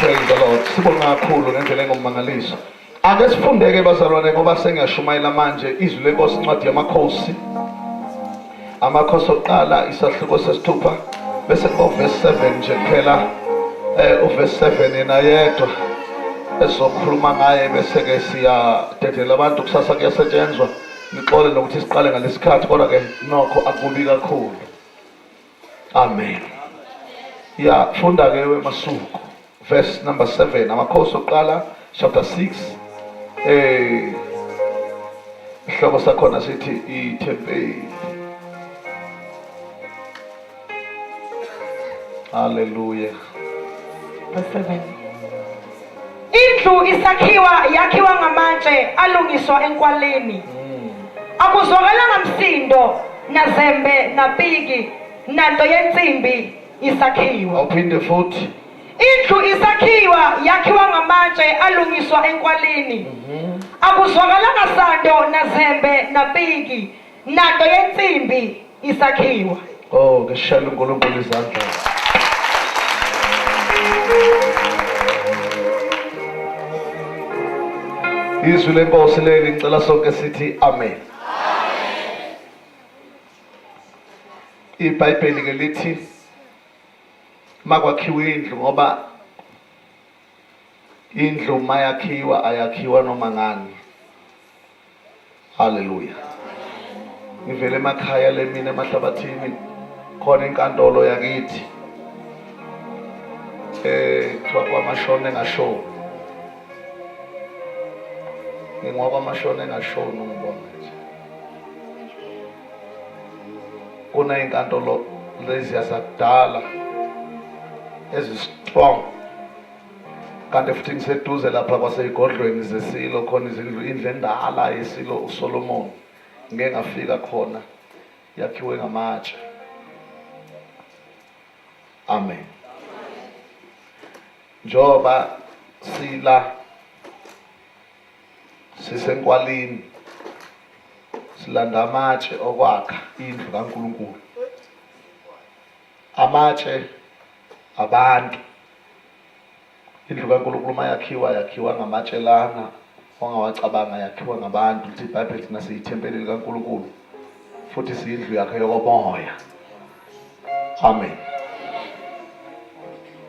Praise the Lord. Sibonga kakhulu ngendlela engomangaliso. Ake sifundeke bazalwane ngoba sengiyashumayela manje izwi lenkosi incwadi yamakhosi. Amakhosi oqala isahluko sesithupha bese kuba verse 7 nje kuphela. Uverse 7 yena yedwa esokhuluma ngaye bese ke siyadedela abantu kusasa kuyasetshenzwa. Ngixole nokuthi siqale ngalesikhathi kodwa ke nokho akubi kakhulu. Amen. Ya funda ke weMasuku verse number 7 amakhosi oqala chapter 6 isihloko sakhona sithi ithempeli. Hallelujah. Verse 7. Indlu yakhiwa ngamatshe alungiswa enkwaleni. Akuzwakalanga msindo nazembe napiki nanto yensimbi isakhiwa. Uphinde futhi. Indlu yakhiwa ngamatshe alungiswa enkwaleni. Akuzwakalanga sando nazembe napiki nanto yensimbi isakhiwa. Oh, ngishaya uNkulunkulu izandla. Izwi lenkosi leli ngicela sonke sithi amen. iBhayibheli ke lithi makwakhiwa indlu ngoba indlu mayakhiwa ayakhiwa noma ngani. Hallelujah. Ngivele emakhaya lemina emahlabathini khona inkantolo yakithi kuthiwa kwaMashone engasho. Ngoba amashone engashoni ngibona nje. Kuna inkantolo lezi yasadala ezistrong. Kanti futhi ngiseduze lapha kwaseyigodlweni zesilo khona izindlu indlu endala yesilo uSolomon. Ngeke ngafika khona yakhiwe ngamatshe. Amen. Njoba sila sisenkwalini silanda amatshe okwakha indlu kaNkulunkulu. Amatshe abantu. Indlu kaNkulunkulu yakhiwa ngamatshe lana ongawacabanga yakhiwa ngabantu. Lithi iBhayibheli thina siyithempeli likaNkulunkulu futhi siyindlu yakhe yokomoya. Amen.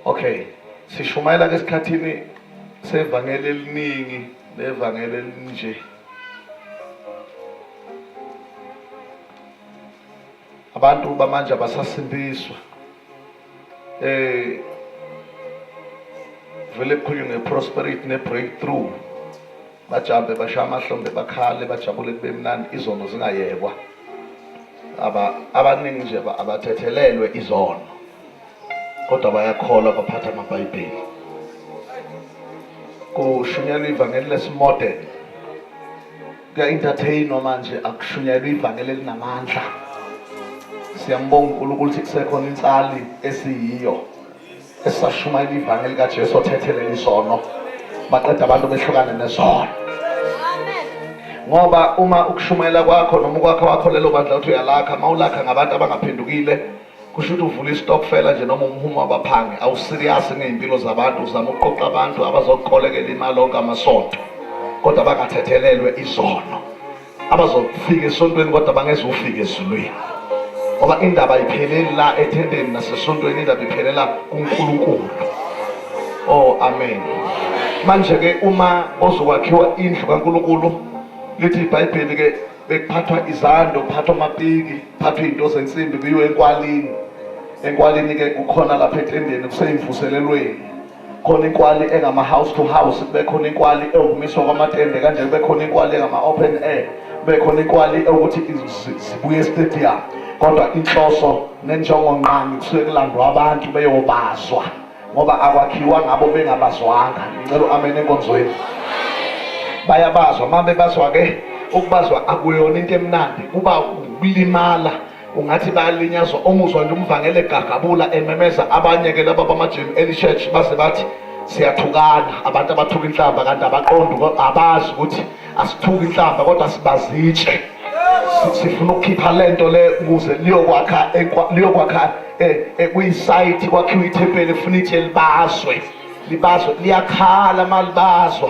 Okay, sishumayela ke esikhathini sevangeli eliningi nevangeli elinje. Abantu bamanje abasasindiswa. Vele kukhulunywa ngeprosperity nebreakthrough. Bajambe bashaya amahlombe bakhale bajabule kube mnandi izono zingayekwa. Abaningi nje abathethelelwe izono. Kodwa bayakholwa baphatha amaBhayibheli. Kushunyelwa ivangeli lesimodern. Kuya-entertainwa manje akushunyelwa ivangeli elinamandla. Siyambonga uNkulunkulu ukuthi kusekhona insali esiyiyo esashumayela ivangeli kaJesu othethelela izono. Baqeda abantu behlukane nezono. Ngoba uma ukushumayela kwakho noma ukwakha wakho lelo bandla uthi uyalakha mawulakha ngabantu abangaphendukile kusho ukuthi uvula istokfela nje noma umhumo wabaphangi awuserious ngeimpilo zabantu uzama ukuqoqa abantu abazoqolekela imali onke amasonto kodwa bangathethelelwe izono abazofika esontweni kodwa bangeze ufike ezulwini ngoba indaba ayipheleli la ethendeni nasesontweni indaba iphelela kuNkulunkulu. Oh amen. Manje ke uma ozokwakhiwa indlu kaNkulunkulu lithi iBhayibheli ke bekuphathwa izando kuphathwa amapiki kuphathwa izinto zensimbi kuyiwe enkwalini. Enkwalini ke kukhona lapha etendeni kuseyimvuselelweni khona inkwali engama house to house kube khona inkwali ewumiswa kwamatende kanje kube khona inkwali engama open air kube khona inkwali ukuthi zibuye stadium kodwa inhloso nenjongo nqangi kusuke kulandwa abantu beyobazwa ngoba akwakhiwa ngabo bengabazwanga. Ngicela amen enkonzweni. Bayabazwa mama bebazwa ke ukubazwa akuyona into emnandi kuba ukulimala ungathi bayalinyazwa omuzwa nje umvangele egagabula ememeza abanye ke laba bamajini elichurch base bathi siyathukana abantu abathuka inhlamba kanti abaqonda abazi ukuthi asithuka inhlamba kodwa sibazitshe sifuna ukukhipha lento le ukuze liyokwakha kuyisite kwakhiwa ithempeli furniture libazwe liyakhala malibazwa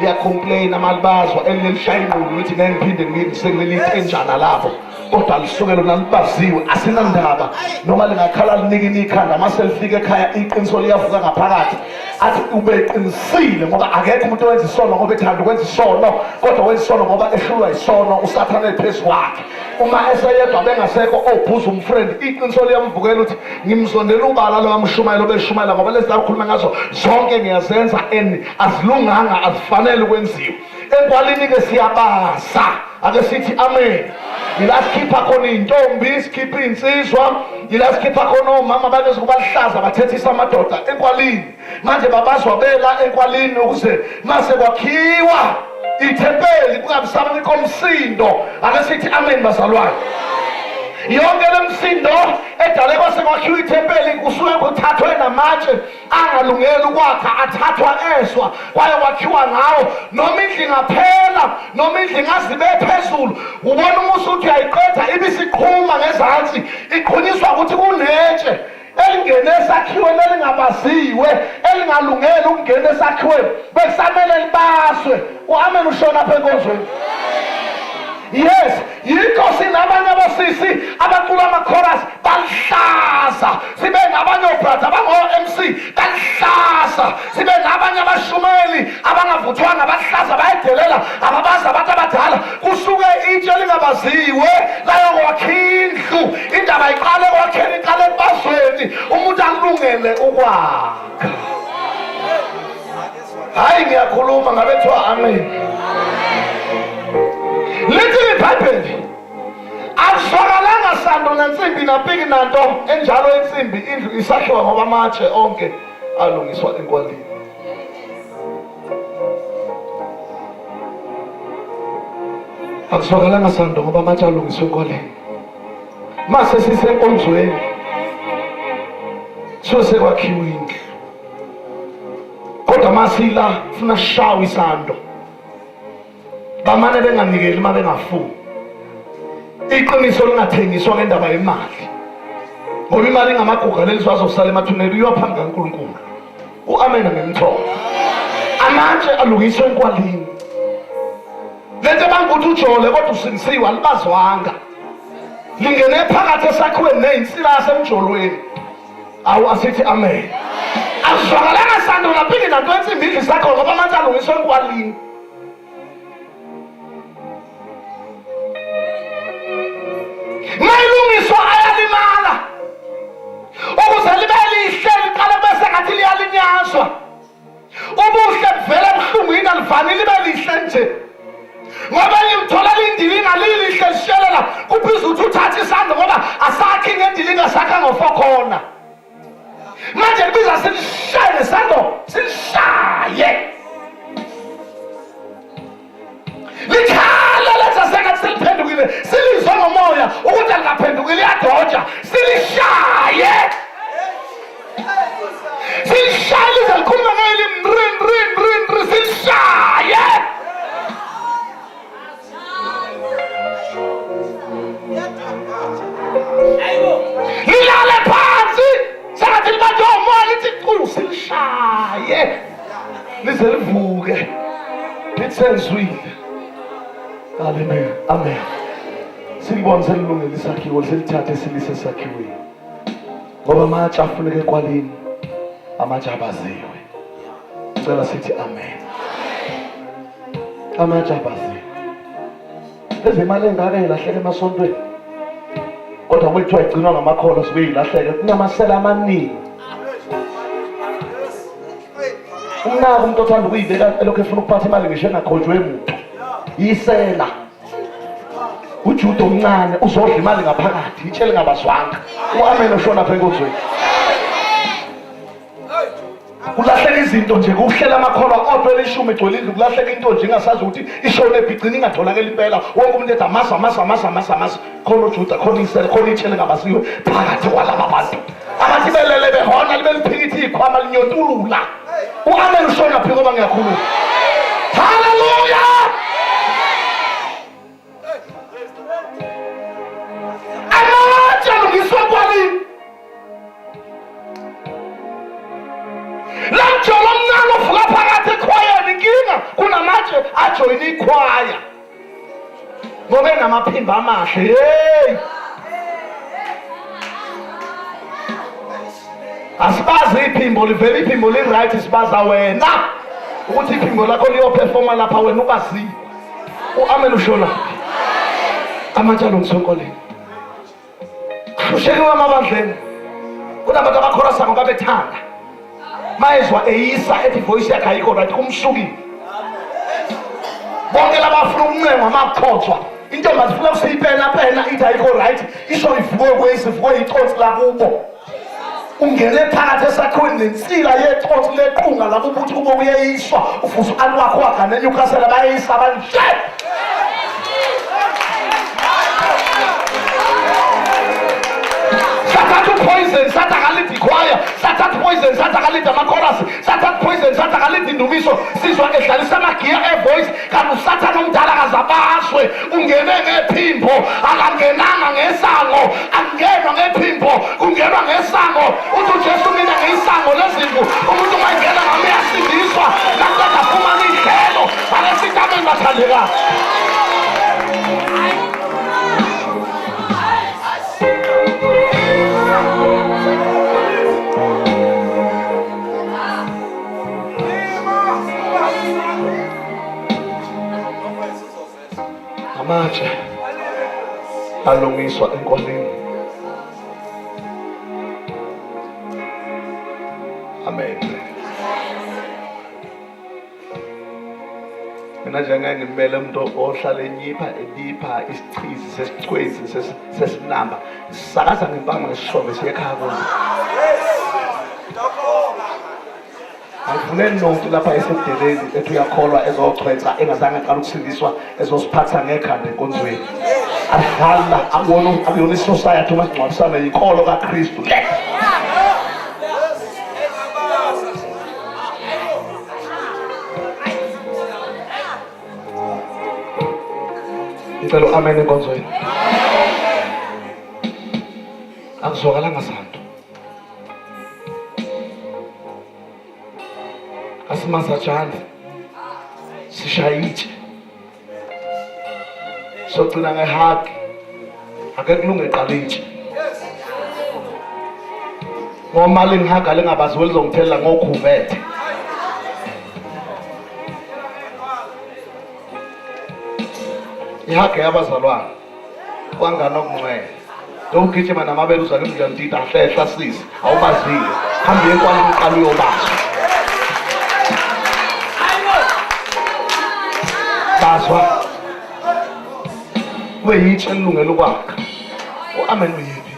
liyacomplain amalibazwa elishaya inqulu ukuthi ngeke ngiphinde ngisengelithenjana lapho kodwa lisuke lona libaziwe asinandaba noma lingakhala linika ikhanda mase lifika ekhaya iqiniso liyavuka ngaphakathi athi ubeqinisile ngoba akekho umuntu owenza isono ngoba ethanda ukwenza isono kodwa wenza isono ngoba ehlulwa isono usathane phezu kwakhe uma eseyedwa bengasekho ophuza umfriend iqiniso liyamvukela ukuthi ngimzondela ubala lo amshumayelo beshumayela ngoba lezi zakhuluma ngazo zonke ngiyazenza and azilunganga azifanele ukwenziwa enkwalini ke siyabaza ake sithi amen yila sikhipha khona intombi sikhipha insizwa yila sikhipha khona omama bakezokuba lihlaza bathethisa amadoda enkwalini manje babazwa bela enkwalini ukuze mase kwakhiwa ithempeli kungabisana komsindo ake sithi amen bazalwane yonke lemsindo edale kwase kwakhiwa ithempeli kusuke kuthathwe namatshe angalungeli ukwakha athathwa eswa kwaye kwakhiwa ngawo noma indlu ngaphela noma indlu ngazibe phezulu ubona umusa uthi uyayiqeda ibisiqhuma ngezansi iqhunyiswa ukuthi kunetshe elingene esakhiweni elingabaziwe elingalungeli ukungena esakhiweni bekusamele libaswe uamen ushona apha enkonzweni. Yes, yikho sinabanye abosisi abacula ama-chorus balihlaza sibe nabanye obrother abango-MC balihlaza sibe nabanye abashumeli abangavuthwanga balihlaza bayadelela ababazi abantu abadala kusuke itshe elingabaziwe layokwakha indlu indaba iqale ekwakheni iqale ekubazweni umuntu alungele ukwakha. Hayi ngiyakhuluma ngabethiwa amen. Lithi iBhayibheli azwakalanga sando nensimbi napiki nanto enjalo insimbi indlu isakhiwa ngoba amatshe onke alungiswa enkwalini. Azwakalanga sando ngoba amatshe alungiswa enkwalini. Mase sisenkonzweni sosekwakhiwa indlu kodwa masila funa shawa isando bamane benganikeli uma bengafuni iqiniso lingathengiswa ngendaba yemali ngoba imali ingamaguga leli sizosala emathuneni uyophambi kaNkulunkulu uamen ngemthobo amatshe alungiswa enkwalini lento banguthi ujole kodwa usinisiwe alibazwanga lingene phakathi esakhiweni nezinsila semjolweni awu asithi amen. Azwakalanga sando laphinda nanto ensimbi indlu sakho ngoba amatshe alungiswa enkwalini. Mayilungiswa ayalimala ukuze libe lihle liqale bese ngathi liyalinyazwa ubuhle buvela ebuhlungwini alivani libe lihle nje ngoba ngimthola lindilinga lilihle lishelela kuphiza ukuthi uthathe isando ngoba asakhi ngendilinga sakha ngofokhona manje libiza silishaye nesando silishaye likhala lenza sengathi siliphendukile silizwa ngomoya ukuthi alingaphendukile iyadoja silishaye lize likhuluma ngeli mrin silishaye lilale phansi sengathi libanjwe umoya lithi silishaye lize livuke lithi sengizwile. Amen. Amen. Silibone selilungile isakhiwo selithathe silise esakhiweni. Ngoba amatshe afuneka enkwalini amatshe abaziwe. Ngicela sithi amen. Amatshe abaziwe. Lezi imali engaka ilahleke emasontweni. Kodwa kwethu ayigcinwa ngamakhola sibe ilahleke kunamasela amaningi. Unako umuntu othanda ukuyibeka elokhu efuna ukuphatha imali ngisho engakhojwe emuntu. Yisela uJuda omncane uzodla imali ngaphakathi itshele ngabazwanga uamen ushona apha enkonzweni. Kulahleka izinto nje kuhlela amakholwa odwa elishumi egcwele indlu kulahleka into nje ingasazi ukuthi ishone ebhicini ingatholakala impela wonke umuntu ethi amasa khona uJuda khona isela khona itshele ngabaziwe phakathi kwalaba bantu abathi belele behona libe liphikitha ikhwama linyontulula uamen ushona apha ngoba ngiyakhuluma. Hallelujah. kunamatshe ajoyina ikhwaya ngoba enamaphimbo amahle. Hey, asibazi iphimbo livele, iphimbo li-right, sibaza wena ukuthi iphimbo lakho liyophefoma lapha, wena ubaziwe. U-amen ushona amatshe alungisonkoleni. Ushekiwe emabandleni kunabantu abakhorasa ngoba bethanda, mayezwa eyisa ethi voice yakhe ayikho right kumshukile. Bonke labafuna ukuncengwa makukhotshwa intombi zifuna kusiyipena ithi ayikho right, isho ivuke kwesivuke iconsi lakubo. Ungene phakathi esakhiweni nensila yeconsi lequnga lakubo ukuthi kube kuyeyiswa ufuze u-ani wakho wagane eNewcastle bayeyisa banje. Poison sathi akalithi ikhwaya, sathatha poison sathi akalithi amakhorasi, sathatha poison sathi akalithi indumiso, sizwa edlalisa amagiya evoice. Kanti usathane omdala akazabashwe. Ungene ngephimbo, akangenanga ngesango, akungenwa ngephimbo, kungenwa ngesango. Uthi uJesu mina ngeyisango lezimvu, umuntu ungayingena ngami uyasindiswa, nakuqeda afumana idlelo. Ake sithi amen bathandekayo. Amatshe alungiswa enkoleni. Amen. Mina njengake ngimele umuntu ohlala enyipha isichizi sesicwezi sesinamba, sisakaza ngempama ngesishove siye ekhaya kuzo. Angifune nomuntu lapha esedeleni ethi uyakholwa ezochwetha engazange aqala ukusindiswa ezosiphatha ngekhanda enkonzweni. Adlala akuyona isociety masingcwabisana yinkolo kaKristu le. Ngicela amen enkonzweni. Akuzwakalanga santo. Asimasajani sishayitshe sogcina ngehaki ake kulunge qalitshe ngoba lingihaga lingabaziwe lizongithela ngokhuvethe. Ihage yabazalwane kwangana okungcwele ngokugijima namabele uzake mdlantita ahlehla sisi awubazile hambe enkwaleni uqala uyobazwa. Bazwa weyitshe elungela ukwakha. U-amen uyiphi?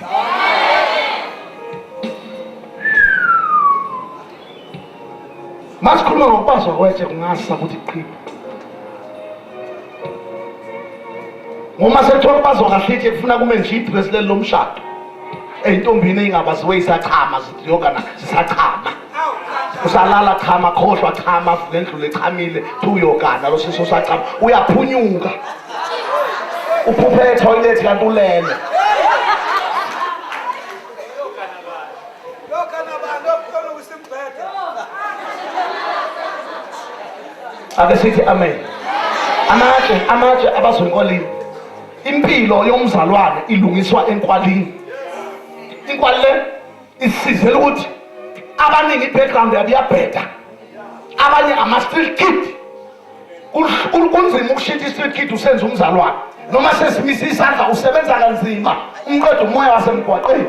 Masikhuluma ngokubazwa kwetshe kungasa ukuthi qhibu. Ngoma sekuthola ukubazwa kahle ithi kufuna kume nje idress leli lomshado. Eyintombini engabaziwe isachama ziyokana sisachama. Usalala chama khohlwa chama nendlule echamile uyogana lo siso sachama uyaphunyuka. Uphuphe etoilet kanti ulele. Ake sithi amen. Amatshe abazwenkolini. Impilo yomzalwane ilungiswa enkwalini. Inkwali le isizela ukuthi abaningi i-background yabo iyabheda, abanye ama-street kid. Kunzima ukushintsha i-street kid usenza umzalwane, noma sesimisa isandla usebenza kanzima umqeda umoya wasemgwaqeni.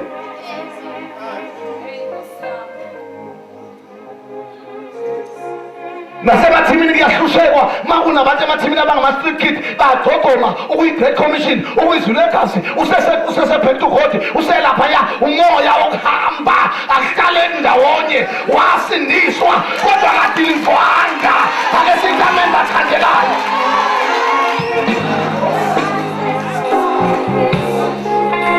Nasemathimini kuyahlushekwa ma kunabantu emathimini abangama-street kid bagcogoma ukuyi-Great Commission, ukuyizulekazi, usesebhedu khodi, uselaphaya umoya wokuhamba akuhlaleni ndawonye wasindiswa kodwa kadilivwanga. Ake sithi amen bathandekayo.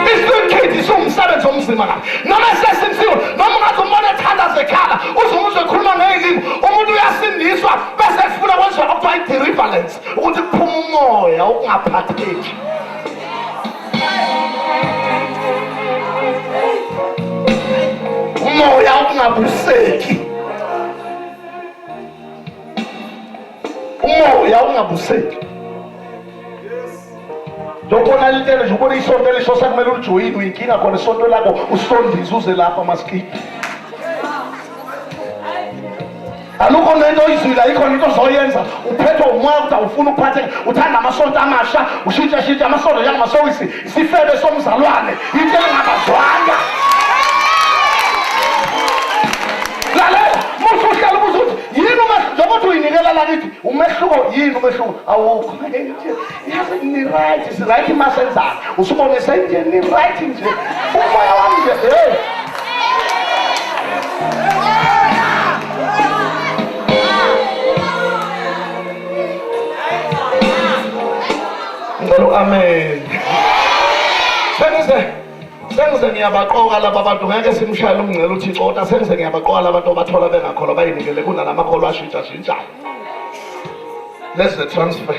I-street kid isumsebenzi omzima la noma sesimsiwe noma ungathi umbona ethandaza ekhala uzumuzwe ekhuluma ngeyilimi umuntu uyasindiswa bese efuna kwenziwa okuthiwa i-deliverance ukuthi kuphuma umoya ukungaphatheki. Umoya ukungabuseki, ungabuseki. Dokona litele nje ubona isonto elisho sekumele ulijoyine uyinkinga khona isonto lakho usondise uze lapha maskidi. Alukho nento oyizwila ikhona into ozoyenza uphethwe umoya ukuthi awufuna ukuphatheka uthanda amasonto amasha ushintsha amasonto njengamasowisi isifebe somzalwane into engabazwanga. Lalela musu uhlala ubuza ukuthi yini njengoba uthi uyinikela lakithi umehluko yini umehluko awukho. Yazi ni right is right masenza usubone senje ni right nje umoya wami nje amen. Sengize ngiyabaqoka laba bantu ngeke simshayele umngcele uThixo kodwa sengize ngiyabaqoka laba bantu abathola bengakholwa bayinikele kunalamakholwa ashintshayo. Let's the transfer.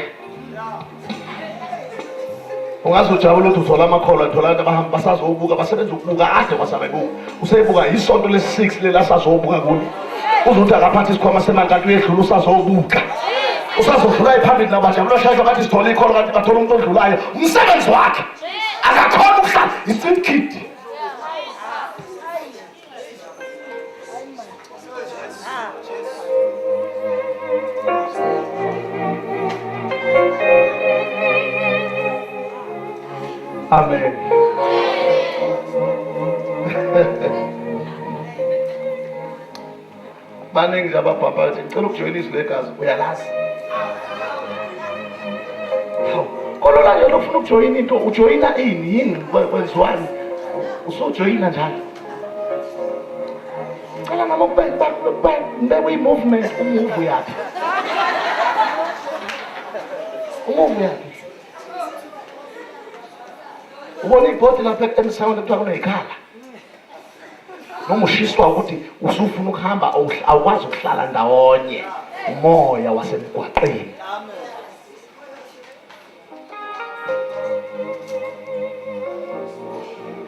Ungaze ujabule ukuthi uthola amakholwa uthola abantu abahamba basazobuka basebenza ukubuka kade kwasabebuka. Useyibuka isonto lesi-6 lela sazobuka kulo. Uzothi akaphathi isikhwama semali kanti uyedlula usazobuka. Usazodlula iphambili nabajabula shayiswa kathi sithola ikholo kanti bathola umuntu odlulayo umsebenzi wakhe akakhona ukuhlala isipkid. Amen. Baningi nje ababhamba bathi ngicela ukujoyina izwi legazi uyalazi. Kolona nje ufuna ukujoyina into ujoyina yini kwenziwani usojoyina njalo. Cela noma kubekwe i-movement umuvu yakhe. Umuvu yakhe. Ubona ibhodi lapha emsawini kuthiwa kuneyikhala. Noma ushiswa ukuthi usufuna ukuhamba awukwazi ukuhlala ndawonye umoya wasemgwaqeni.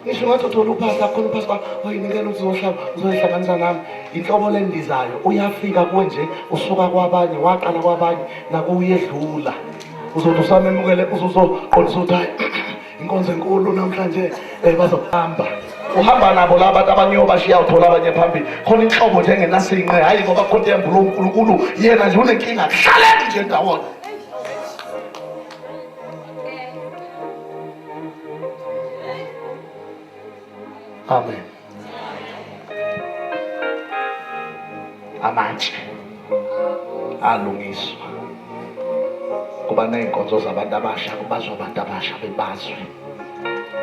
Ngisho ngathi uthola uphasa khona uphasa oyinikela ukuthi uzohlanganisa nami inhlobo lendizayo uyafika kuwe nje usuka kwabanye waqala kwabanye naku uyedlula uzothi usamemukele uzoqondisa ukuthi inkonzo enkulu namhlanje bazohamba uhamba nabo laba abantu abanyo bashiya uthola abanye phambili khona inhlobo nje engenasinqe hayi ngoba khona yembulu uNkulunkulu yena nje unenkinga hlaleni nje ndawona. Amen. Amanje alungiswa kuba ney'nkonzo zabantu abasha kubazwa abantu abasha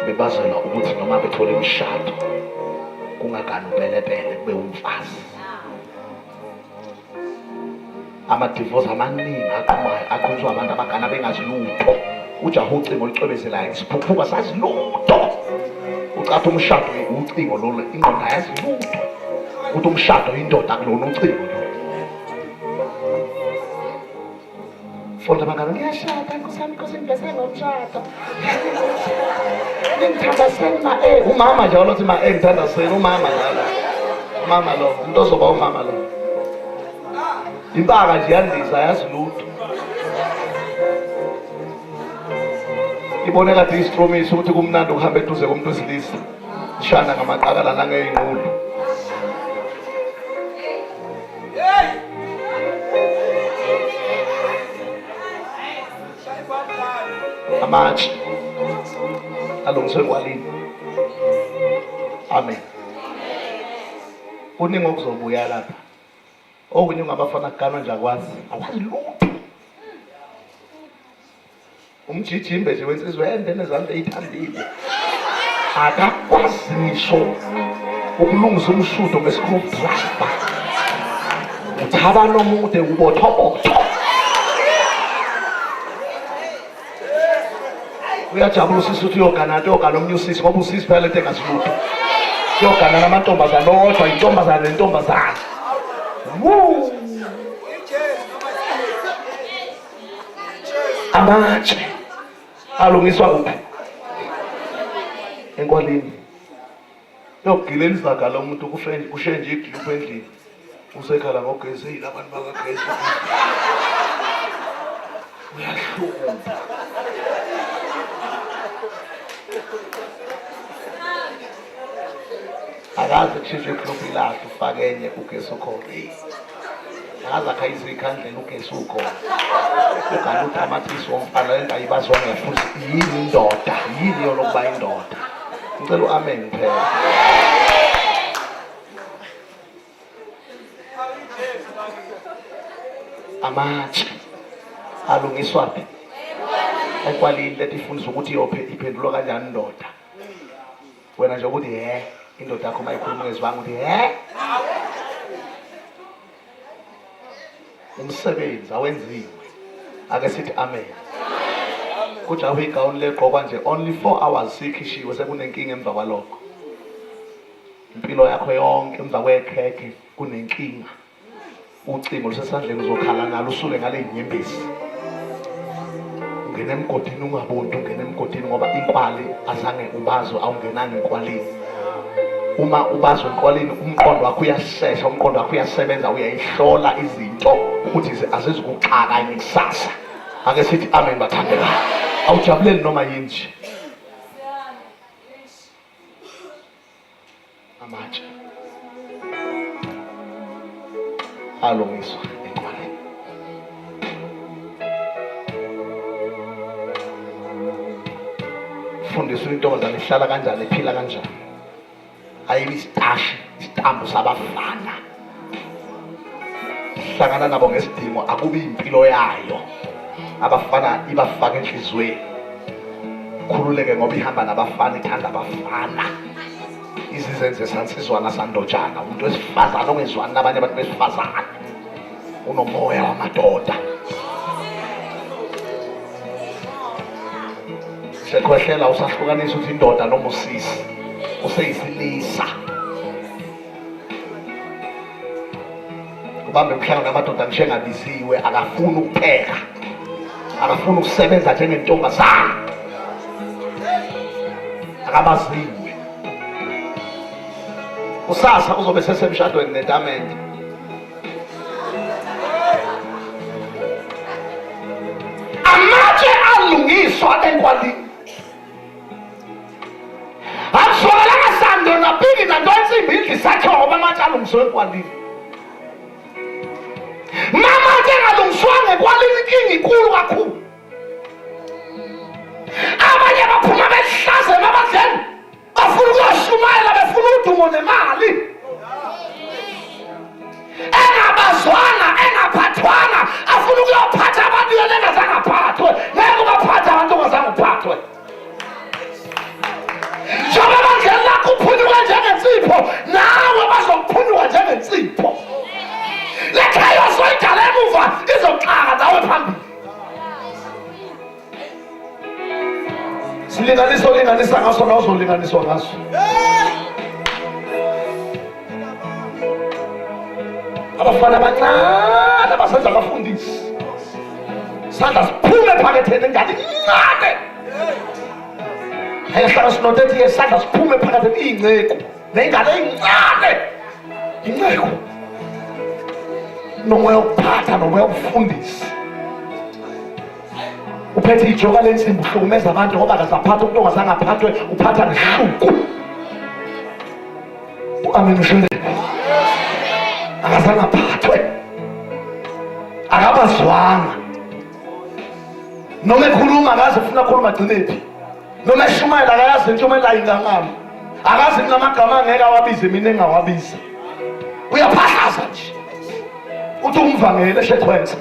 bebazelwa ukuthi noma bethola imishado kungagani upelepele kube umfazi. Amadivosi amaningi aqhumayo aqhunzwa abantu abagana bengazi lutho ujaha ucingo olucwebezelayo isiphuphuka sazi lutho ucatha umshado ucingo lolu ingqondo ayazi lutho ukuthi umshado indoda kulona ucingo lo. Fonda bangaba ngiyashada nkosami ngibese ngomshado ngithanda ma umama nje olothi ma ngithanda sena umama njalo umama lo umuntu ozoba umama lo impaka nje yandiza yazi lutho iboneka kade isitromisi ukuthi kumnandi ukuhamba eduze komuntu wesilisa shana ngamaqakala nangeyinqulu. Amanje alungiswe kwalini. Amen. Kuningi okuzobuya lapha okunye ungabafana kuganwa nje akwazi awazi lutho. Umjijimbe nje wensizwe endene ezandla eyithambile akakwazi ngisho ukulungisa umshudo nge-screwdriver uthaba nomude ubothobotho. Uyajabula usisi uthi uyogana omnye usisi ngoba usisi phela lento engasilutho uyogana namantombazane odwa intombazane nentombazane. Amatshe alungiswa kuphi enkwalini yokugilela izaga lo muntu kushe nje igliphu endlini usekhala ngogesi abantu bakagesi uyahluma. Akaze kushintshe iflopi lakhe ufake enye ugesi ukhona. Akaze akhayise ikhandlela ugesi ukhona. Ugaluta amathisi womfana engayibazwanga futhi yini indoda, yini yona ukuba indoda. Ngicela u-amen phela. Amatshe alungiswa phi? Ekwalini letifundisa ukuthi iphendulwa kanjani indoda. Wena nje ukuthi indoda yakho mayikhuluma ngezibanga ukuthi umsebenzi awenziwe. Ake sithi amen. Kujawu igawuni legqokwa nje only 4 hours sikhishiwe sekunenkinga emva kwalokho. Impilo yakho yonke emva kwekhekhe kunenkinga. Ucingo lusesandleni uzokhala nalo usule ngale inyembezi. Ungena emgodini ungaboni ungena emgodini ngoba inkwali azange ubazo awungenanga enkwalini. Uma ubazo enkwalini umqondo wakho uyashesha, umqondo wakho uyasebenza, uyayihlola izinto ukuthi azizikuxaka ngekusasa. Ake sithi amen bathandekayo. Awujabuleli noma yini nje. Amatshe alungiswa enkwaleni. Fundiswa intombazane ihlala kanjani, iphila kanjani. Ayibi isitashi, isitambu sabafana. Hlangana nabo ngesidimo, akubi impilo yayo. Abafana ibafaka enhlizweni. Khululeke ngoba ihamba nabafana, ithanda abafana. Izizenze sansizwana sandojana, umuntu wesifazane ongezwani nabanye abantu besifazane. Unomoya wamadoda. Sekhwehlela usahlukanisa ukuthi indoda noma usisi. Useyisilisa. Ubambe umhlanga namadoda ngisho engabisiwe, akafuni ukupheka. Akafuni ukusebenza njengentombazana. Akabaziwe. Usasa uzobe sesemshadweni netamende. Amatshe alungiswa enkwalini. Akusolanga sando napiki nanto ensimbi indlisakhe ngoba amatshe alungiswa enkwalini. Mama ke ngalungiswanga enkwalini inkinga inkulu kakhulu. Abanye baphuma behlaze nabadleni. Bafuna ukuyoshumayela befuna udumo nemali. Engabazwana, engaphathwana, afuna ukuyophatha abantu yelengazange aphathwe. Ngeke ubaphathe abantu ongazange uphathwe. Njengoba bandlela lakho uphunyuka njengensipho, nawe bazokuphunyuka njengensipho. Le chaos oyidala emuva izoxaka nawe phambili. Silinganiso linganisa ngaso na uzolinganiswa ngaso. Abafana abancane abasenza abafundisi. Sandla siphume phakatheni ingane incane. Hayihlala sinotethi yesandla siphume phakatheni iy'ngceku. Nengane encane. Inceku. Nomoya wokuphatha, nomoya wokufundisa. Uphethe ijoka lensimbi uhlukumeza abantu ngoba akazaphatha umuntu ongazange aphathwe, uphatha nehluku. U-amen ushele. Akazange aphathwe. Akabazwanga. Noma ekhuluma akazi ufuna ukukhuluma gcinephi. Noma eshumayela akayazi intshumayela ingangami. Akazi ngamagama angeke awabize mina engawabiza. Uyaphahlaza nje. Uthi umvangele esekhwenza.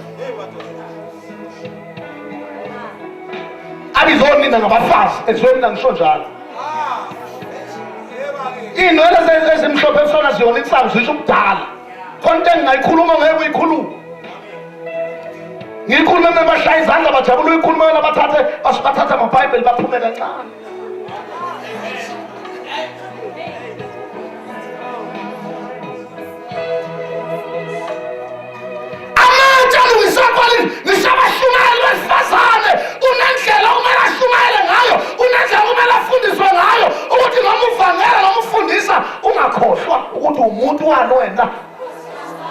Abizoni ngabafazi ezweni ngisho njalo. Inwele ezimhlophe efana ziyona insangu zisho ubudala. Konke engingayikhuluma ngeke uyikhuluma. Ngikhuluma nabashaya izandla bajabula uyikhuluma bathathe amaBhayibheli baphume kancane. Ngisabashumayela besifazane unendlela kumele ashumayele ngayo, unendlela kumele afundiswe ngayo ukuthi noma uvangela noma ufundisa ungakhohlwa ukuthi umuntu wani wena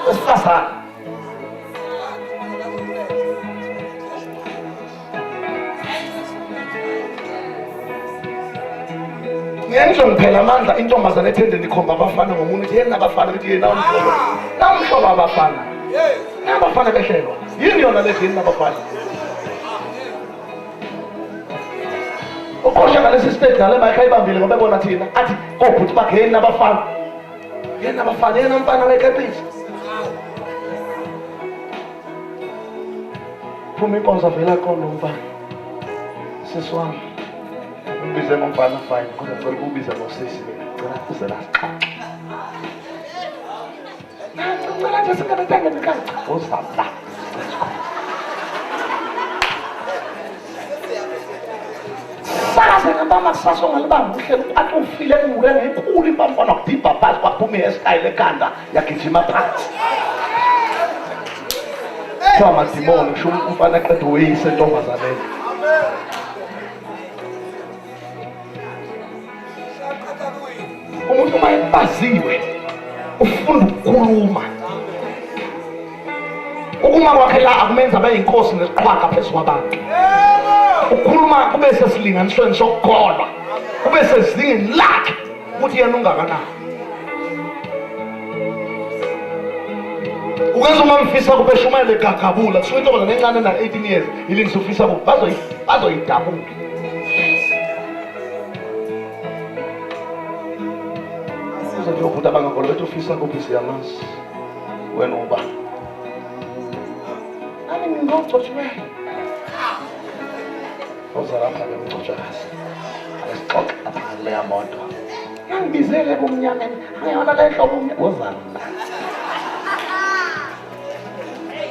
wesifazane. ngenzo ngiphela amandla intombazane ethendeni ikhomba abafana ngomunye ithi yena abafana ukuthi yena umhlobo abafana abafana behlelwa yini yona le yini abafana ukhosha ngalesi stage ngale mayikha ibambile ngoba ebona thina athi obhuti bakhe yena abafana yena mfana wekhepisi phuma inkonzo vela qondo mfana seswami ubize ngomfana fine kodwa ngicela ukubiza ngosisi ngicela kuze la ngicela nje singabenza ngekanca uzabla saze ngaba masaso ngalibanga uhlelo athi ufile kuwe ngekhulu impamfana kudibha phansi kwaphuma ihestyle ekhanda yagijima phansi Chama Simone, kusho umfana qeda uyise entombazaneni. Umuntu mayebaziwe ufunda ukukhuluma. Ukuma kwakhe la akumenza abe inkosi nesiqhwaga phezu kwabantu. Ukukhuluma kube sesilinganisweni sokukholwa. Kube sezingeni lakhe ukuthi yena ungakanani. Ukwenza uma mfisa kube shumele gagabula kusuke intombazane encane na 18 years ilingisa ufisa ku bazoyidabula uzothi ubuda bangakholwa bethi ufisa kuphi siyamazi wena uba ani ngingocotshwe ozalapha ngicotshakazi ayisixoxe lapha leya moto ngibizele kumnyameni ayona le hlobo ozana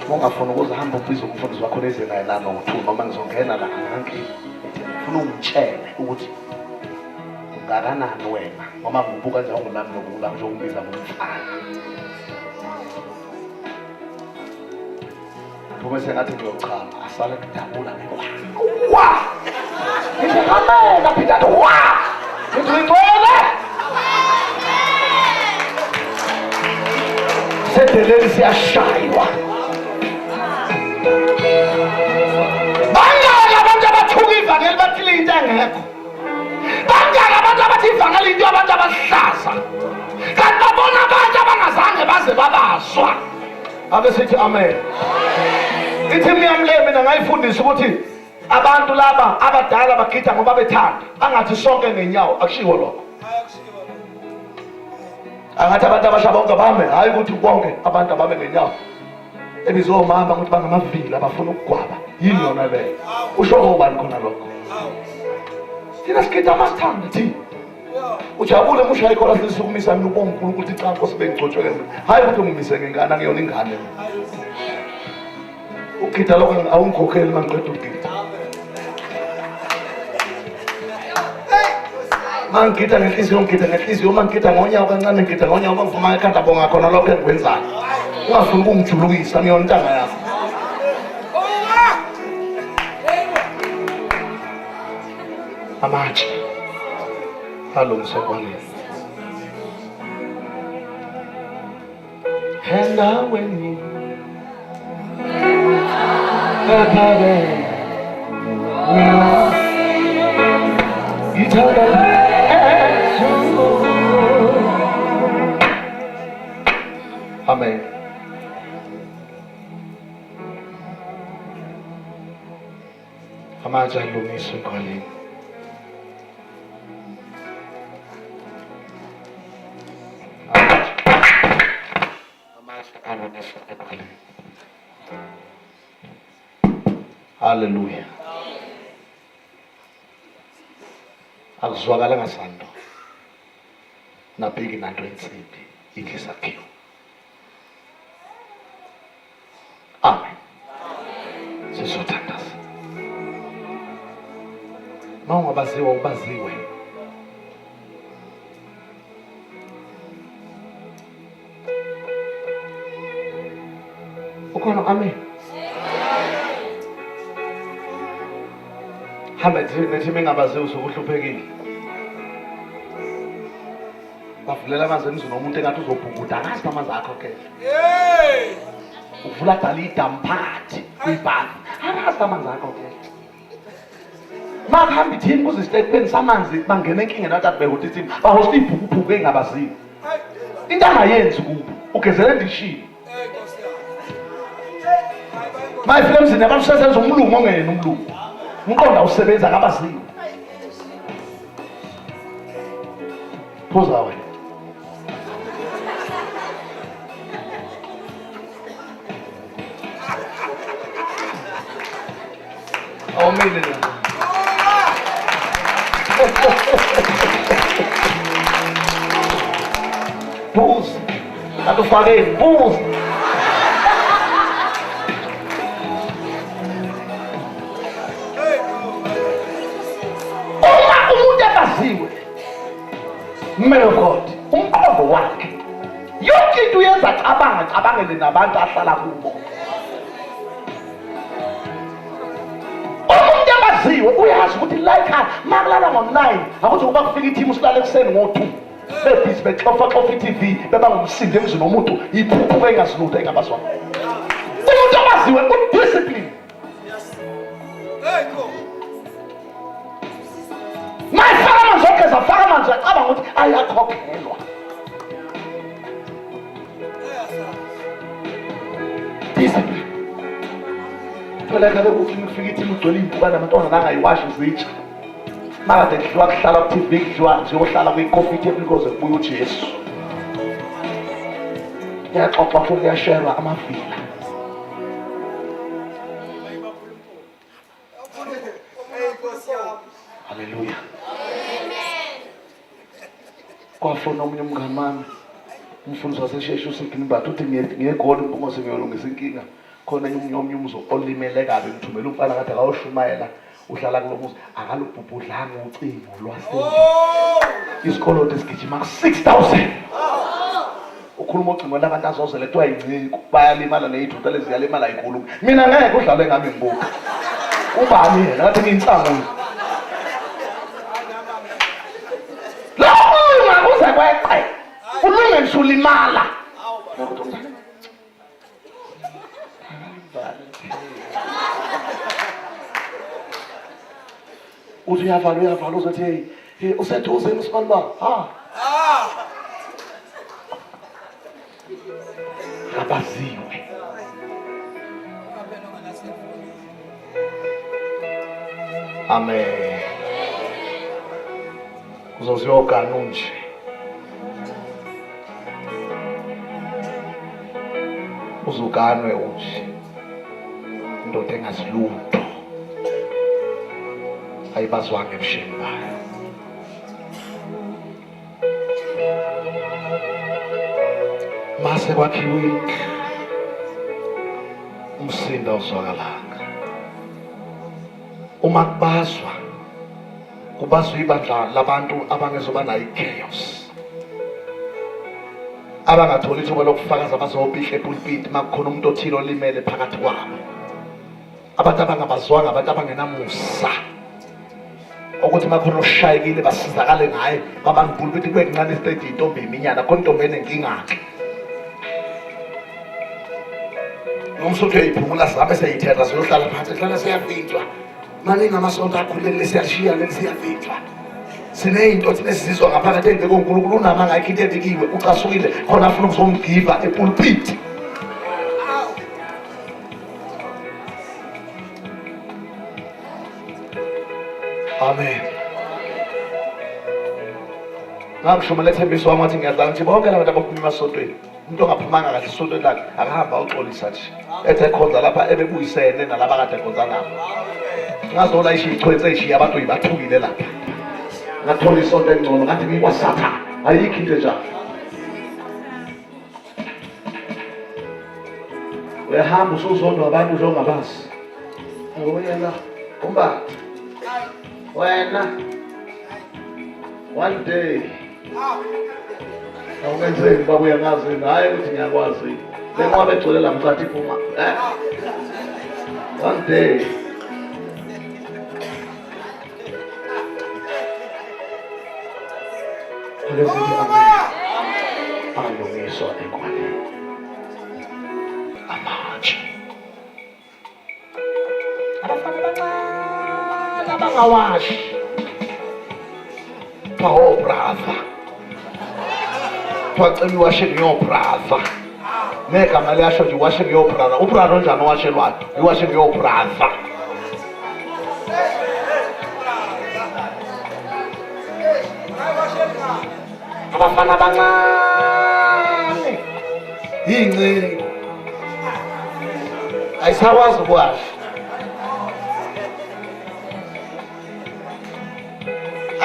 Mongafuna ukuhamba ubiza umfundisi wakho lezinayelana no2 noma ngizongena la ngangiki ufuna ungitshele ukuthi ungakanani wena noma ngibuka nje ungilami nokula nje ungibiza ngomfana Bube sengathi ngiyochama asale kudabula wa ngihamela phela wa ngizingcwele sedeleli siyashaywa Bangala abantu abathuka ivangeli bathile into engekho. Bangala abantu abathi ivangeli into abantu abahlaza. Kanti babona abantu abangazange baze babaswa. Ake sithi amen. Ithi miyamle mina ngayifundisa ukuthi abantu laba abadala bagida ngoba bethanda. Angathi sonke ngenyawo akushiwo lokho. Angathi abantu abasha bonke bame hayi ukuthi bonke abantu abame ngenyawo. Ebizomama ukuthi bangamavila bafuna ukugwaba yini yona le usho ngobani khona lokho thina sikhetha amasithanda thi ujabule musha ikhola sisukumisa mina ubonga uNkulunkulu ukuthi cha Nkosi bengicotshwe hayi ukuthi ungimise ngengane ngiyona ingane ukhetha lokho awungikhokheli mangiqeda ukugida mangita ngenhliziyo mangita ngonyawo kancane ngita ngonyawo bangivuma ekhanda bonga khona lokho engikwenzayo ungafuni ukungijulukisa ngiyona intanga yakho amatshe alungiswa kwanini endaweni ephakeme ithanda Amen. Amatshe alungiswe kwanini Hallelujah. Akuzwakala ngasando. Nabheki nanto ensimbi inhlisakhiwo. Amen. Sizothandaza. Mawungabaziwa ubaziwe. Ukhona amen. Hamba nethi mengabaziwe usukuhluphekile. Bavulela amanzi emzini womuntu engathi uzobhukuda akazi amanzi akho ke. Uvula dala idamphathi kwibhasi akazi amanzi akho ke. makuhamba ithini kuze isitepheni samanzi bangena enkingeni nathi abheka ukuthi ithini bahosta ibhukubhuku engabaziyo into angayenzi kubo ugezele ndishini mayifika emzini abantu sesenza umlungu ongena umlungu umqondo awusebenza akabaziyo phuza wena awumile la phuza atufake phuza man of God, umqondo wakhe yonke into uyenza cabangele nabantu ahlala kubo. Umuntu amaziwe uyazi ukuthi like makulala ngo-9 akuthi kuba kufika i-team usilala ekuseni ngo-2 bebhizi bexofa i-TV beba ngumsindo emzini womuntu iphuphu engasilutho engabazwana. Umuntu amaziwe udiscipline. Mayifaka amanzi ogeza faka amanzi acabanga ukuthi ayakhokhelwa. Discipline. Phela kabe ukuthi ufika ithi ugcwele impukana amantwana angayiwashi izitsha. Makade kudliwa kuhlala ku-TV kudliwa njengohlala kwi-coffee table because kubuya uJesu. Kuyaxoxwa futhi kuyasherwa amavila. Hallelujah. Kwafona omunye umngane wami umfundisi wasesheshe uSigini Bathu uthi ngiyegoli impungose ngiyolungisa inkinga khona omunye umzo olimele kabi ngithumela umfana kade akawushumayela uhlala kulomuzi akalubhubhudlanga ucingo lwaseni isikolo esigijima ku-6,000 ukhuluma ucingo labantu azozele kuthiwa yinciko bayalimala ney'thutha lezi ziyalimala yikhuluma mina ngeke udlale ngami ngibuka ubani yena ngathi ngiyinsanguzo kweqe ulunge nisulimala uthi uyavala uzothi hey useduze usibalula abaziwe amen uzoziyoga nje uzuganwe unje indoda engazilutho ayibazwanga ebusheni bayo mase kwakhiwe indlu umsindo awuzwakalanga uma kubazwa ibandla labantu abangezoba nayo i-chaos abangatholi ithuba lokufakaza abazobihla epulpiti makukhona umuntu othile olimele phakathi kwabo abantu abangabazwanga abantu abangenamusa ukuthi makhona oshayekile basizakale ngaye kwabantu ipulpiti kwekuncane isiteji intombi iminyana khona intombi enenkinga-ke nomsuthu eyiphumula sihambe seyithetha siyohlala phansi hlala siyavinjwa maningi amasonto akhulelile siyashiya leli siyavinjwa sineyinto thina esizizwa ngaphakathi engeke uNkulunkulu unama ngayikho into edikiwe ucasukile khona afuna ukuzomgiva epulpiti amen ngakushumela ethembiso wami wathi ngiyadlala nje bonke labantu abaphuma emasontweni umuntu ongaphumanga kahle isontweni lakhe akahamba uxolisa nje ethe khonza lapha ebebuyisene nalaba kade khonza nabo ngazola ishichwetse ishiya abantu yibathukile lapha ngathola isonto engcono ngathi ngikwasathana ayikho into enjalo uyahamba usuzondwa abantu njengobazi wena umbathi wena one day awungenzeki babuya ngazi naye ukuthi ngiyakwazi lengoba egcwele la mcathi iphuma one day alungiswa ekwaleni amatshe abafana abancane bangawashi oh brother kwacela iwashe ngiyo brother negama liyasho nje iwashe ngiyo brother ubrother njani owashelwayo iwashe ngiyo brother abafana abancane yingcini ayisakwazi ukwasha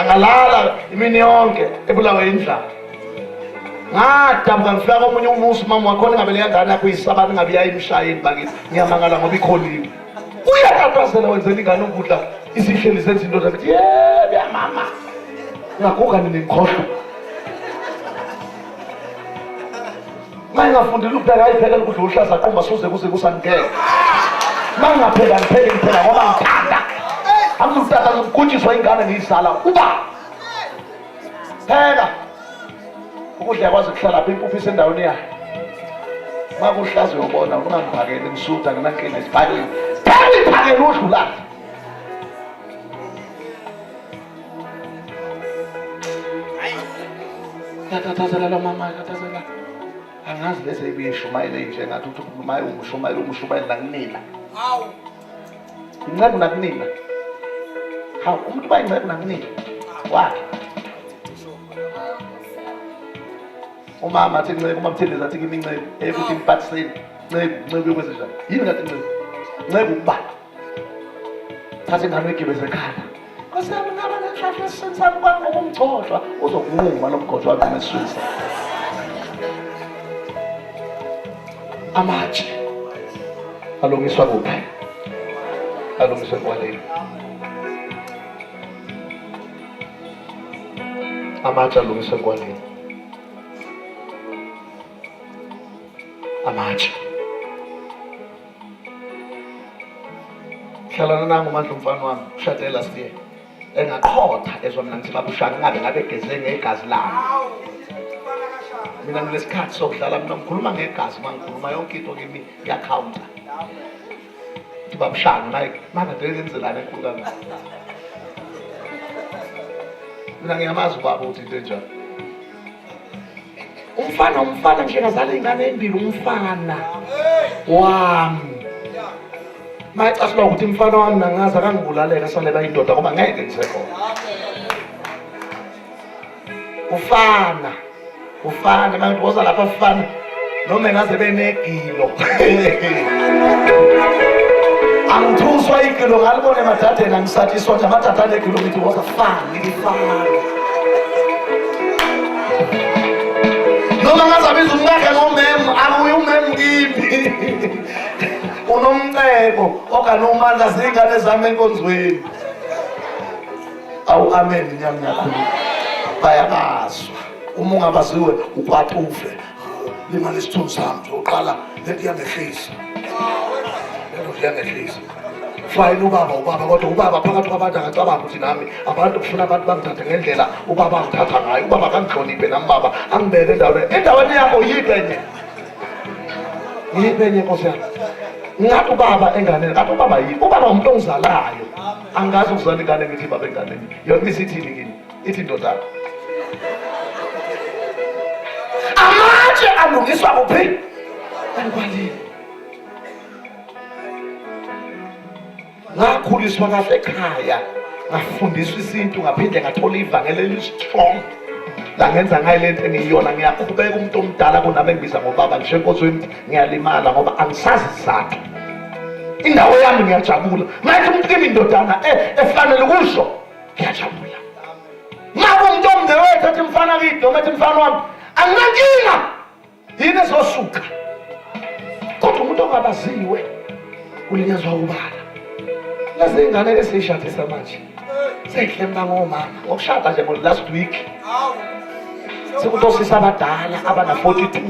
angalala imini yonke ebulawe indlala ngadabuka ngifika komunye umusi mama wakhona ngabe leyangane yakho yisabani ngabe yayimshayeni bakithi ngiyamangala ngoba ikholiwe uyatatazela wenzela ingane ukudla isihleli zenza into zakithi yebo ya mama ngaguga ninimkhohlwa mangafundile ukupheka ayiphekela ukudla uhlaza qumba suze kuze kusanikela mangapheka ngipheke ngiphela ngoba ngithanda angizutata ngikutshiswa ingane ngiyizala uba phela ukudla yakwazi kuhlala apha impuphu isendaweni yayo makuhlaza uyobona ungamphakeli ngisuda nginankinga esiphakeni phela iphakeli udlulayo yatatazela lo mama yatatazela angazi bese ibishumayele nje ngathi uthi ukhulumayo umushumayele nakunina hawu incebo nakunina hawu umuntu bayincebo nakunina wakhe umama athi ncebo uma mtheleza athi kimi ncebo ukuthi impathiseni ncebo yokwenza njani yini ngathi ncebo ukuba thathe ingane uyigibeze ekhaya kwasami ngaba nenhlahla esensami ngokumgcotshwa uzokunquma nomgcotshwa wami eswisa amatshe alungiswa kuphi alungiswa kwaleni amatshe alungiswa kwaleni amatshe hlalana nangu manje umfana wami ushade last year engaqhotha ezwa mina ngithi babushaka ngabe egeze ngegazi lami mina ngilesikhathi sokudlala mina ngikhuluma ngegazi mangikhuluma yonke into kimi yakhawunta babushaka naye manje ndenzelana enkulu kangaka mina ngiyamazi ubaba uthi into enjalo umfana nje ngazala ingane embili umfana wami mayicasula ukuthi umfana wami nangazi akangibulalela salela indoda ngoba ngeke ngisekhona ufana manje woza lapha ufana noma engaze benegilo angithuswa igilo ngalibona emadadeni angisathiswa nje amadada anegilo ngithi woza fana ngifana noma ngazabiza umngakhe ngomem akuye umem kimi unomcebo okanomandla zingane zami enkonzweni awu amen nyami yakhuluma bayabazwa uma ungabaziwe ukwatufe limali isithunzi sami soqala lento yangehlisa fine ubaba kodwa ubaba phakathi kwabantu angacabanga ukuthi nami abantu kufuna abantu bangithathe ngendlela ubaba angithatha ngayo ubaba akangihloniphe nami baba angibeke endaweni yakho yiphenye nkosi yami ngathi ubaba enganeni ngathi ubaba yini ubaba umuntu ongizalayo angazi ukuzala ingane ngithi baba enganeni yona isithini kini ithi ndodana amatshe alungiswa kuphi enkwaleni ngakhuliswa kahle ekhaya ngafundiswa isintu ngaphinde ngathola ivangeli elistrong la ngenza ngayo lento engiyona ngiyaqhubeka umuntu omdala kunami engibiza ngobaba ngisho enkonzweni ngiyalimala ngoba angisazi isizathu indawo yami ngiyajabula ngathi umuntu kimi indodana efanele kusho ngiyajabula ngabe umuntu omnewethu ethi mfana kithi noma ethi mfana wami anginankinga yini ezosuka kodwa umuntu ongabaziwe ulinyazwa ubala lezi ingane esiyishadisa manje seyihlema ngomama ngokushada nje last week sekutosisa abadala abana 42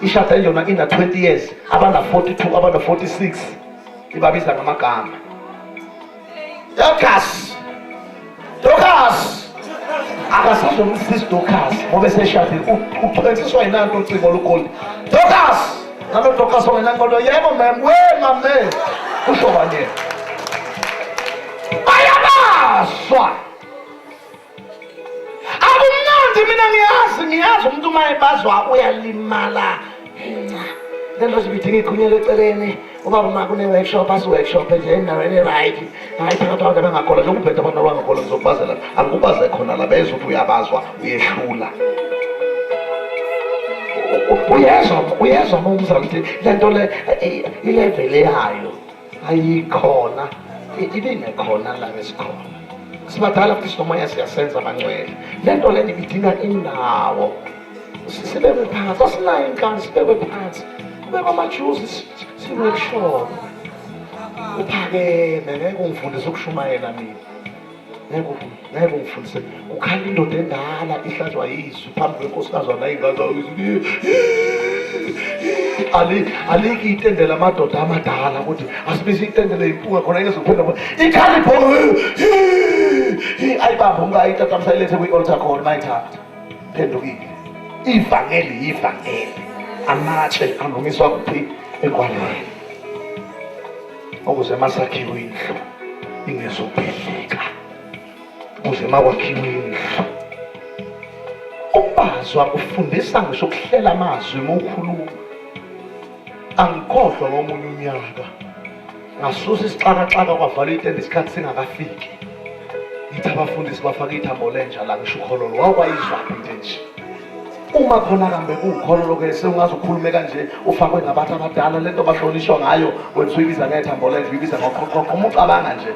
ishada yona ina 20 years abana 42 abana 46 ibabiza ngamagama Dokas akasasho umsisi Dokas ngoba seshadile uxhetshiswa inanto ucingo olukhulu Dokas nalo Dokas ongenanqondo yebo mem we mame usho banye bayaba ebaswa. Akumnandi mina ngiyazi umuntu uma ebazwa uyalimala. Lento sibidinga ikhunyela eceleni. Ubaba uma kune-workshop workshop nje endaweni right phakathi abantu abangakholwa njengoba uphethe abantu abangakholwa ngizokubazela angikubaze khona la bezwe ukuthi uyabazwa uyehlula. Uyezwa uma umzala ukuthi lento le ilevel yayo ayikhona ibinekhona la besikhona sibadala futhi sinomoya siyasenza amangcwele lento le ibidinga indawo sibekwe phansi asinayo inkani sibekwe phansi kubekwa amajuzi si-workshop uphakeme ngeke ungifundise ukushumayela mina ngeke ungifundise ukhala indoda endala ihlatshwa yizwi phambi kwenkosikazi nayingane aliki itendela amadoda amadala ukuthi asibize itendele impunga khona ingezophela ikhala ibhongo ayibamba ungayithatha msayilethe kwi-altar call mayithatha phendukile ivangeli amatshe alungiswa kuphi ekwalweni ukuze masakhiwe indlu ingezobhidlika ukuze makwakhiwe indlu ukubazwa ufundisa ngisho ukuhlela amazwi ngokukhuluma angikhohlwa ngomunye unyaka ngasusa isixakaxaka kwavala itende isikhathi singakafiki ngithi abafundisi bafake ithambo lenja la ngisho ukhololo wakwayizwa into nje uma khona kambe kuwukhololo ke sengazi ukhulume kanje ufakwe ngabantu abadala lento bahlonishwa ngayo wena uyibiza ngethambo lenja uyibiza ngoqoqoqo umucabanga nje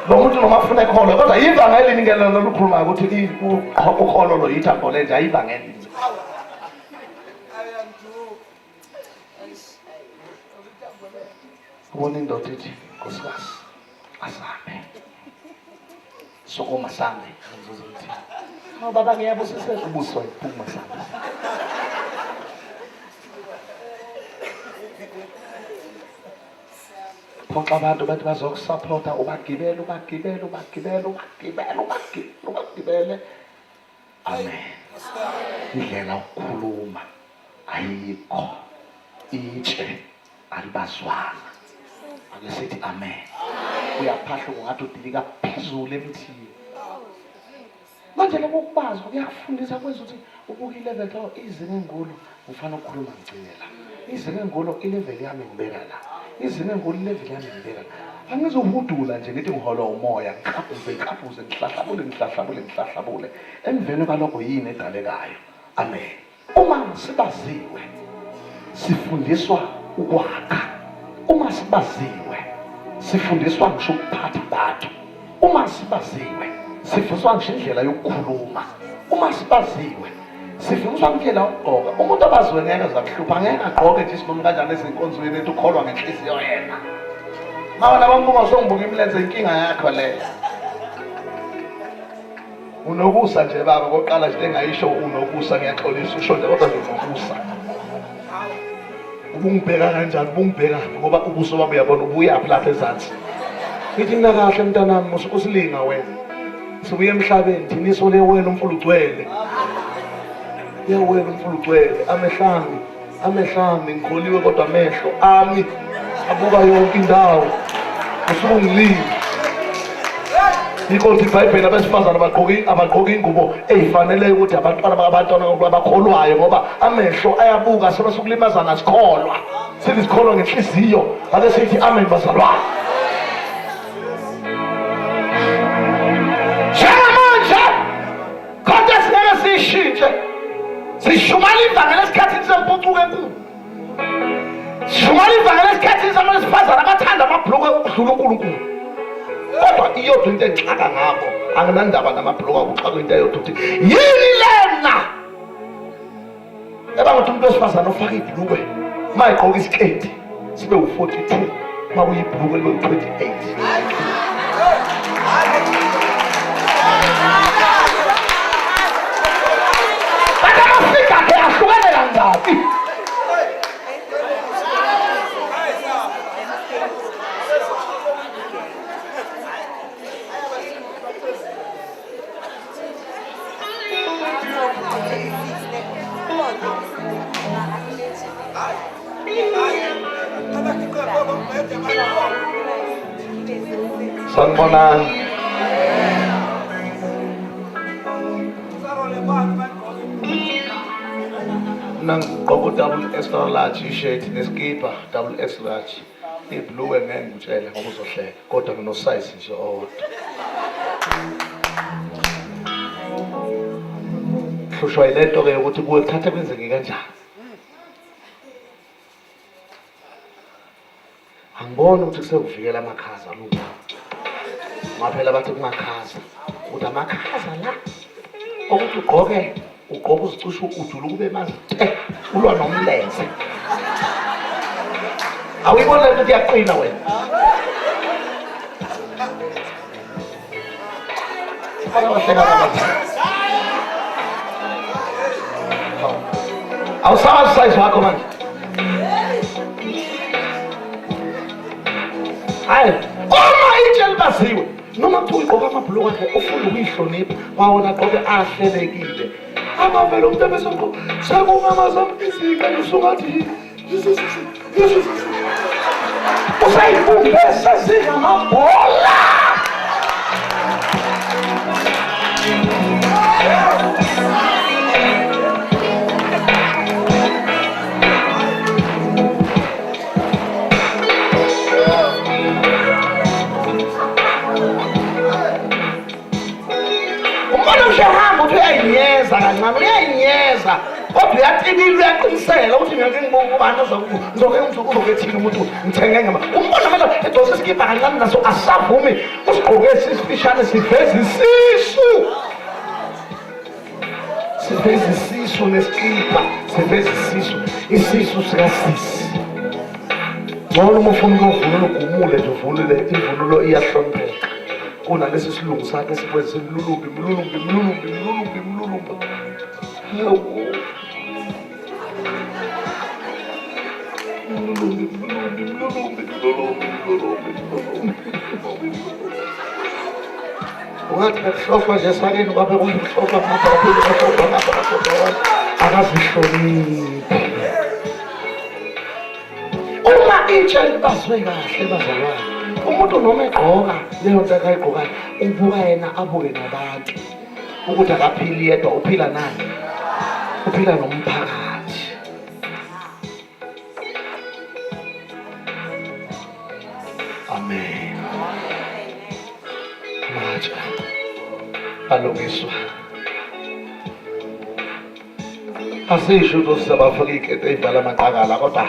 lo muntu noma afuna ekholwa kodwa ivangeli ningena lokukhuluma ukuthi ukhololo yithambo lenja ayivangeli ubona indoda ithi nkosikazi asame sokoma sami ngizozithi no baba ngiyabusisa ubuswa iphuma sami phoxa abantu bathi bazokusupporta ubagibele amen indlela ukukhuluma ayikho itshe alibazwana ake sithi amen uyaphahla ungathi udilika phezulu emthini manje lokho kubazwa kuyafundisa kwenza ukuthi ubuke ilevel lawo izinga engolo ufana ukukhuluma ngicela izinga engolo ilevel yami ngibeka la izinga engolo ilevel yami ngibeka la angizohudula nje ngithi ngiholwa umoya ngikhabuze ngihlahlabule emveni kwalokho yini edalekayo amen uma sibaziwe sifundiswa ukwakha uma sibaziwe sifundiswa ngisho ukuphatha abantu uma sibaziwe sifundiswa ngisho indlela yokukhuluma uma sibaziwe sifundiswa indlela yokugqoka umuntu abaziwe ngeke azakuhlupha ngeke agqoke nje isinoma kanjani ezinkonzweni ethi ukholwa ngenhliziyo yena mawa labambuka songibuka imilenze inkinga yakho leyo unokusa nje baba koqala nje engayisho unokusa ngiyaxolisa usho nje kodwa nje unokusa ubungibheka kanjani ubungibheka ngoba ubuso bami uyabona ubuyaphi lapha ezansi ngithi mina kahle mntanami usilinga wena sibuye emhlabeni thina isole wena umfulu ugcwele yewena umfulu ugcwele amehlami ngikholiwe kodwa amehlo ami abuka yonke indawo usungilile yikho iBhayibheli abesifazana abagqoka ingubo ezifanele ukuthi abantwana abakholwayo ngoba amehlo ayabuka sebasukulimazana sikholwa silikholwa ngenhliziyo ake sithi amen bazalwane njengamanje kodwa singeke siyishintshe sishumala ivangeli esikhathini sempucuko enkulu sishumala ivangeli esikhathini sabesifazana abathanda amabhulukwe ukudlula uNkulunkulu kodwa iyodwa into engixaka ngakho anginandaba namabhulukwe akuxaka into eyodwa ukuthi yini lena ebangathi umuntu wesifazane ofaka ibhulukwe uma egqoka isiketi sibe u-42 uma kuyibhulukwe libe u-28 kanti amafika akhe ahlukene kangaki sanibonani nangigqoka double extra large i-shirt neskipa double extra large iblue ngeke ngikutshele ngoba uzohleka kodwa ngino-size nje owodwa. Hlushwa yile nto-ke yokuthi kuwe kuthathe kwenzeke kanjani. Angiboni ukuthi kusekuvikela amakhaza luka. Ngaphela bathi kumakhaza. Ukuthi amakhaza la ukuthi ugqoke uzicishe ujulu kube mazi ulwa nomlenze. Awuyibona lento ukuthi iyaqina wena. Awusazi size wakho manje. Hayi, uma itshe libasiwe noma kuthiwa ugqoka amabhuluku akhe ufuna ukuyihlonipha wawona agqoke ahlelekile. Amavele umuntu ebesegqoka sekumamazama izinga usungathi usayibumbese zingamabhola. Ushahamba uthi uyayinyeza kancane uyayinyeza kodwa uyaqinile uyaqinisela ukuthi ngeke ngibone ubani uzokethini umuntu ngithenge ngama umbona manje edose iskipa kancane naso asavumi usigqoke isifishane siveza isisu neskipa siveza isisu sikasisi. Ngcono uma ufuna ukuvunula ugumule nje uvunule imvunulo iyahlonipheka kunalesi silungu sakhe sikwenze mlulumbi. Ungathi bekuhlofwa nje esakeni kwabe kuhlofwa akazihloniphi. Uma itshe libazwe kahle bazalwane, umuntu noma egqoka leyo nto akayigqokayo ubuka yena abuke nabantu ukuthi akaphili yedwa, uphila nani? Uphila nomphakathi. Amen. Manje alungiswa asisho ukuthi sabafaka ikete ezivala amaqakala kodwa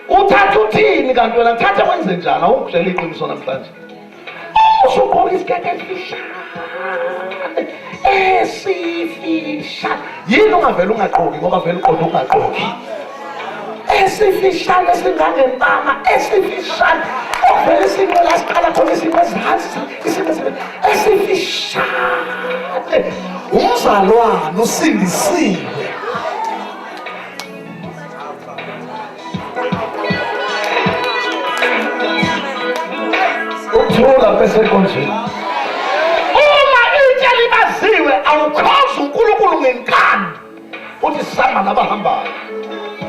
uthatha uthini kanti wena ngithatha kwenze njani? Awungitshela iqiniso namhlanje. Usugqoka isikete esifishane yini ungavele ungagqoki ngoba vele uqonda ungagqoki esifishane esingangempama esifishane ovele isingela siqala khona isimo ezansi isimo esifishane umzalwane usindisiwe. Uthula bese konje uma itshe libaziwe awukhozi uNkulunkulu ngenkani uthi samba nabahambayo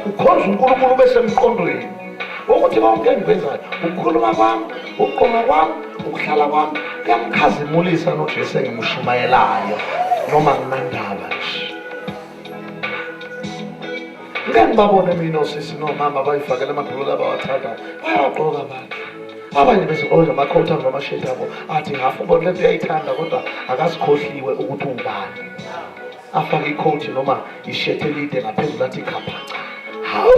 ukhonza uNkulunkulu bese emqondweni ukuthi konke engikwenzayo ukukhuluma kwami ukugqoka kwami ukuhlala kwami kuyamkhazimulisa noJesu engimshumayelayo noma nginandaba nje. Ngeke ngibabone mina osisi nomama bayifakela amabhuluku abawathandayo bayagqoka abantu abanye bese oza amakhotha ngamasheti abo athi hafu bona lento uyayithanda kodwa akasikhohliwe ukuthi ubani. Afake ikhothi noma ishirt elide ngaphezulu athi khaphaca. Hawu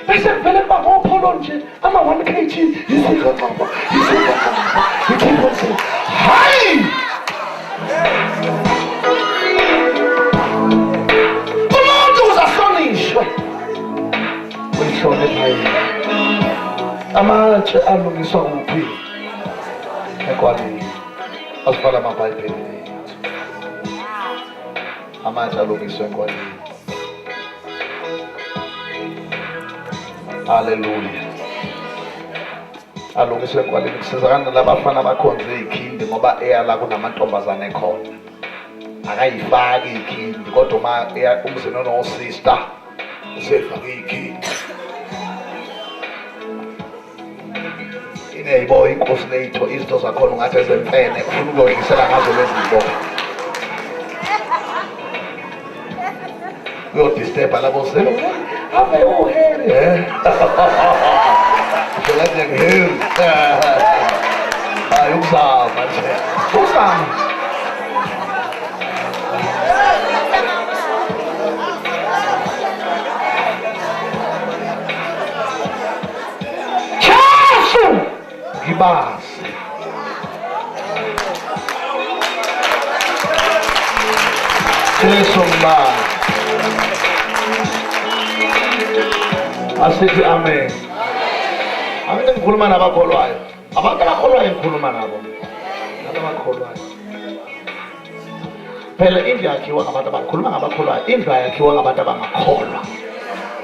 bese vele bangopolo nje ama 1 kg isiqhaqha ikhipho hayi umuntu uzahlonishwa uyihlonipha yini. Amatshe alungiswa kuphi ekwalini asifala amabhayibheli ethu. Amatshe alungiswa ekwalini. Haleluya. Alungiswa ekwalini kusizakana labafana abakhonza izikhindi ngoba eyala kunamantombazane ekhona akayifaki izikhindi kodwa uma umzini onosister usefaka izikhindi. Ineyibo inkosi letho izinto zakhona ungathi ezemfene ufuna ukudlisela ngazo lezi zinto. Uyodisturba labo selo. Ave uHeri. Phela nje ngeheri. Hayi ukuzama nje. Uzama. Chasu. Ngibasi. Jesu mba. Asithi amen. Abantu engikhuluma nabakholwayo. Abantu abakholwayo engikhuluma nabo. Abantu abakholwayo. Phela indlu yakhiwa ngabantu abakhuluma ngabakholwayo. Indlu yakhiwa ngabantu abangakholwa.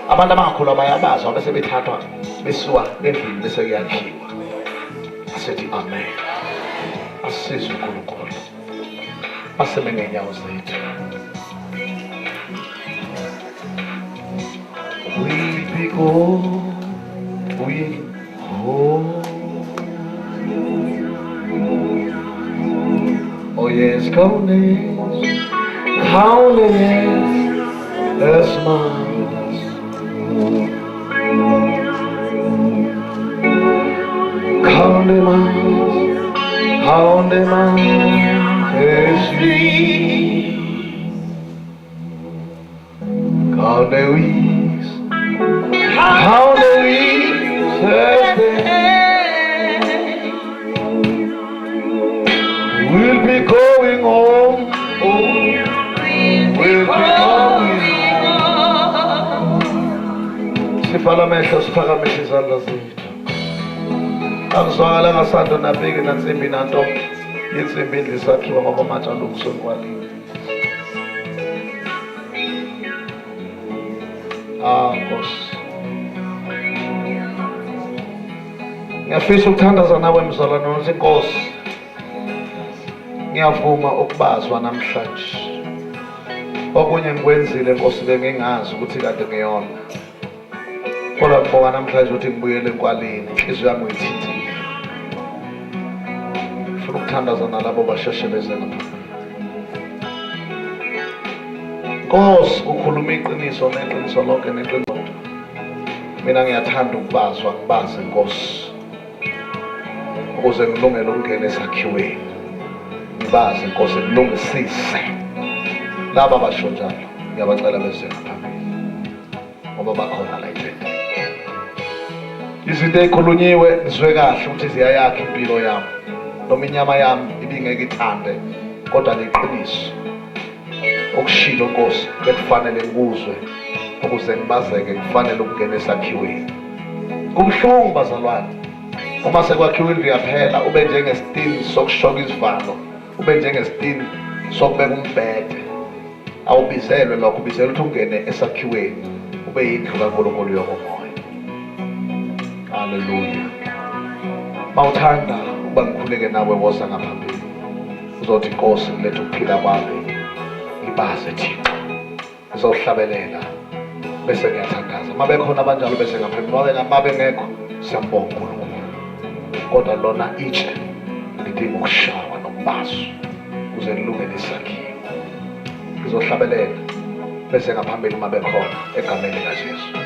Abantu abangakholwa bayabazwa bese bethathwa besiwa endlini bese kuyakhiwa. Asithi amen. Asisize uNkulunkulu. Aseme ngenyawo zethu. We be going home. Oh yes, countless as miles. Countless as we. Countless. How do we say we'll be going home? We'll be going home. Sifala mehlo siphakamise izandla zethu. Akuzwakala ngasando nabiki nansimbi nanto. Insimbi indlu isakhiwa ngoba manje alungiswe kwalini. Nkosi. Ngiyafisa ukuthandaza nawe mzalwane wonke Nkosi. Ngiyavuma ukubazwa namhlanje. Okunye ngikwenzile Nkosi bengingazi ukuthi kade ngiyona. Kodwa ngibonga namhlanje ukuthi ngibuyele enkwaleni. Inhliziyo yami uyithithile. Ngifuna ukuthandaza nalabo basheshe beze ngapha. Nkosi ukhuluma iqiniso neqiniso lonke neqiniso. Mina ngiyathanda ukubazwa ngibaze Nkosi. Ukuze ngilungele ukungena esakhiweni. Ngibaze Nkosi ngilungisise. Laba basho njalo ngiyabacela bese ngaphambili. Ngoba bakhona la ekhaya. Izinto ezikhulunyiwe ngizwe kahle ukuthi ziyayakha impilo yami. Noma inyama yami ibingeke ithande kodwa leqiniso. Okushilo Nkosi bekufanele ngikuzwe ukuze ngibazeke kufanele ukungena esakhiweni. Kumhlungu bazalwane. Uma sekwakhiwa indlu yaphela ube njengesitini sokushoka izivalo, ube njengesitini sokubeka umbhede. Awubizelwe lokho, ubizelwe ukuthi ungene esakhiweni ube yindlu kaNkulunkulu yomoya. Haleluya. Mawuthanda ukuba ngikhuleke nawe woza ngaphambili. Uzothi Nkosi ngilethe ukuphila kwami. Ibaze Thixo. Ngizowuhlabelela bese ngiyathandaza. Mabe khona abanjalo bese ngaphambili. Mabe ngekho siyambonga uNkulunkulu. Kodwa lona itshe lidinga ukushawa nokubazwa ukuze lilungele isakhiwo. Ngizohlabelela bese ngaphambili mabe khona egameni likaJesu.